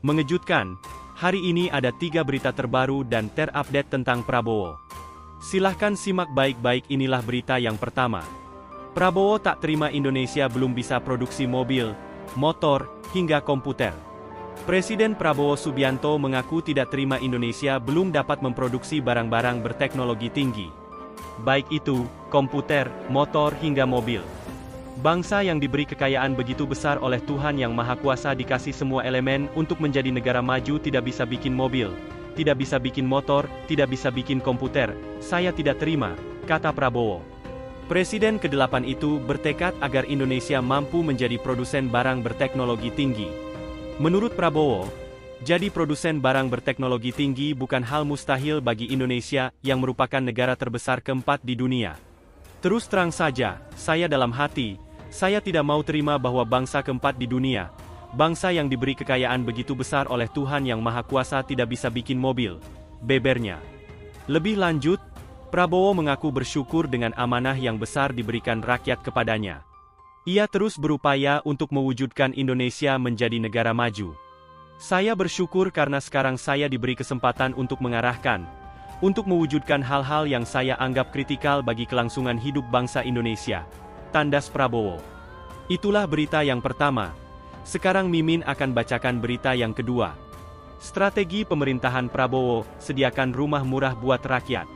Mengejutkan, hari ini ada 3 berita terbaru dan terupdate tentang Prabowo. Silahkan simak baik-baik, inilah berita yang pertama. Prabowo tak terima Indonesia belum bisa produksi mobil, motor, hingga komputer. Presiden Prabowo Subianto mengaku tidak terima Indonesia belum dapat memproduksi barang-barang berteknologi tinggi. Baik itu, komputer, motor hingga mobil. Bangsa yang diberi kekayaan begitu besar oleh Tuhan Yang Maha Kuasa dikasih semua elemen untuk menjadi negara maju, tidak bisa bikin mobil, tidak bisa bikin motor, tidak bisa bikin komputer. Saya tidak terima, kata Prabowo. Presiden ke-8 itu bertekad agar Indonesia mampu menjadi produsen barang berteknologi tinggi. Menurut Prabowo, jadi produsen barang berteknologi tinggi bukan hal mustahil bagi Indonesia yang merupakan negara terbesar keempat di dunia. Terus terang saja, saya dalam hati, saya tidak mau terima bahwa bangsa keempat di dunia, bangsa yang diberi kekayaan begitu besar oleh Tuhan Yang Maha Kuasa tidak bisa bikin mobil, bebernya. Lebih lanjut, Prabowo mengaku bersyukur dengan amanah yang besar diberikan rakyat kepadanya. Ia terus berupaya untuk mewujudkan Indonesia menjadi negara maju. Saya bersyukur karena sekarang saya diberi kesempatan untuk mengarahkan, untuk mewujudkan hal-hal yang saya anggap kritikal bagi kelangsungan hidup bangsa Indonesia, tandas Prabowo. Itulah berita yang pertama. Sekarang Mimin akan bacakan berita yang kedua. Strategi pemerintahan Prabowo, sediakan rumah murah buat rakyat.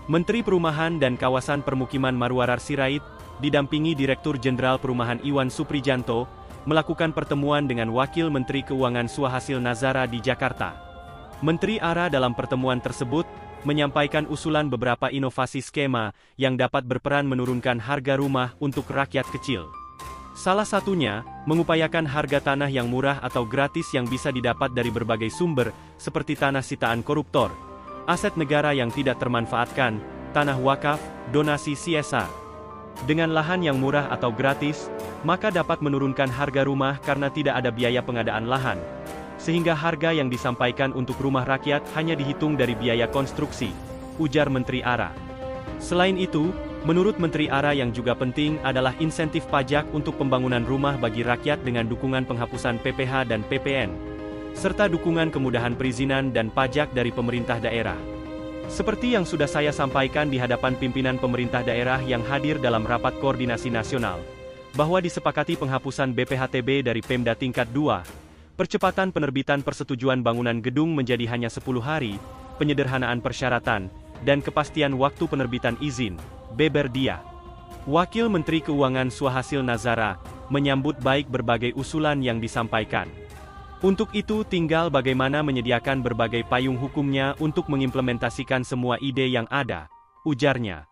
Menteri Perumahan dan Kawasan Permukiman Marwarar Sirait, didampingi Direktur Jenderal Perumahan Iwan Suprijanto, melakukan pertemuan dengan Wakil Menteri Keuangan Suhasil Nazara di Jakarta. Menteri ARA dalam pertemuan tersebut, menyampaikan usulan beberapa inovasi skema yang dapat berperan menurunkan harga rumah untuk rakyat kecil. Salah satunya, mengupayakan harga tanah yang murah atau gratis yang bisa didapat dari berbagai sumber, seperti tanah sitaan koruptor, aset negara yang tidak termanfaatkan, tanah wakaf, donasi CSR. Dengan lahan yang murah atau gratis, maka dapat menurunkan harga rumah karena tidak ada biaya pengadaan lahan, sehingga harga yang disampaikan untuk rumah rakyat hanya dihitung dari biaya konstruksi, ujar Menteri ARA. Selain itu, menurut Menteri ARA yang juga penting adalah insentif pajak untuk pembangunan rumah bagi rakyat dengan dukungan penghapusan PPh dan PPN, serta dukungan kemudahan perizinan dan pajak dari pemerintah daerah. Seperti yang sudah saya sampaikan di hadapan pimpinan pemerintah daerah yang hadir dalam rapat koordinasi nasional, bahwa disepakati penghapusan BPHTB dari Pemda tingkat 2, percepatan penerbitan persetujuan bangunan gedung menjadi hanya 10 hari, penyederhanaan persyaratan, dan kepastian waktu penerbitan izin, beber dia. Wakil Menteri Keuangan Suhasil Nazara, menyambut baik berbagai usulan yang disampaikan. Untuk itu tinggal bagaimana menyediakan berbagai payung hukumnya untuk mengimplementasikan semua ide yang ada, ujarnya.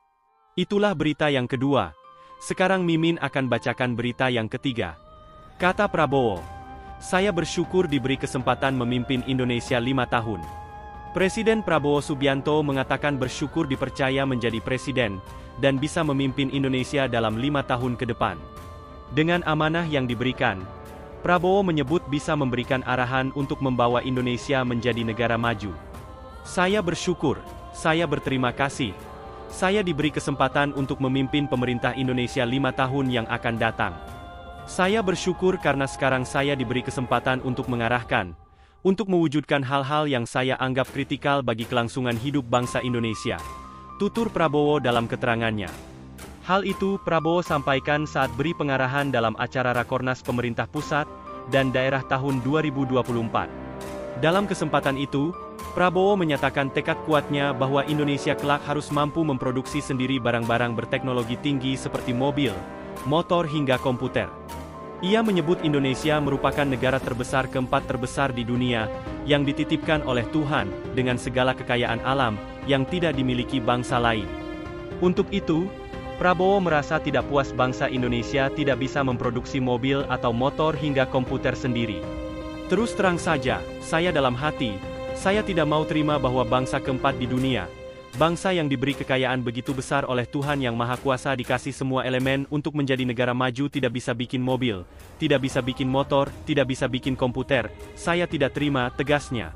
Itulah berita yang kedua. Sekarang Mimin akan bacakan berita yang ketiga. Kata Prabowo, saya bersyukur diberi kesempatan memimpin Indonesia 5 tahun. Presiden Prabowo Subianto mengatakan bersyukur dipercaya menjadi presiden, dan bisa memimpin Indonesia dalam 5 tahun ke depan. Dengan amanah yang diberikan, Prabowo menyebut bisa memberikan arahan untuk membawa Indonesia menjadi negara maju. Saya bersyukur, saya berterima kasih. Saya diberi kesempatan untuk memimpin pemerintah Indonesia 5 tahun yang akan datang. Saya bersyukur karena sekarang saya diberi kesempatan untuk mengarahkan, untuk mewujudkan hal-hal yang saya anggap kritikal bagi kelangsungan hidup bangsa Indonesia, tutur Prabowo dalam keterangannya. Hal itu Prabowo sampaikan saat beri pengarahan dalam acara Rakornas Pemerintah Pusat dan Daerah tahun 2024. Dalam kesempatan itu, Prabowo menyatakan tekad kuatnya bahwa Indonesia kelak harus mampu memproduksi sendiri barang-barang berteknologi tinggi seperti mobil, motor hingga komputer. Ia menyebut Indonesia merupakan negara terbesar keempat terbesar di dunia, yang dititipkan oleh Tuhan, dengan segala kekayaan alam, yang tidak dimiliki bangsa lain. Untuk itu, Prabowo merasa tidak puas bangsa Indonesia tidak bisa memproduksi mobil atau motor hingga komputer sendiri. Terus terang saja, saya dalam hati, saya tidak mau terima bahwa bangsa keempat di dunia, bangsa yang diberi kekayaan begitu besar oleh Tuhan Yang Maha Kuasa dikasih semua elemen untuk menjadi negara maju tidak bisa bikin mobil, tidak bisa bikin motor, tidak bisa bikin komputer. Saya tidak terima, tegasnya.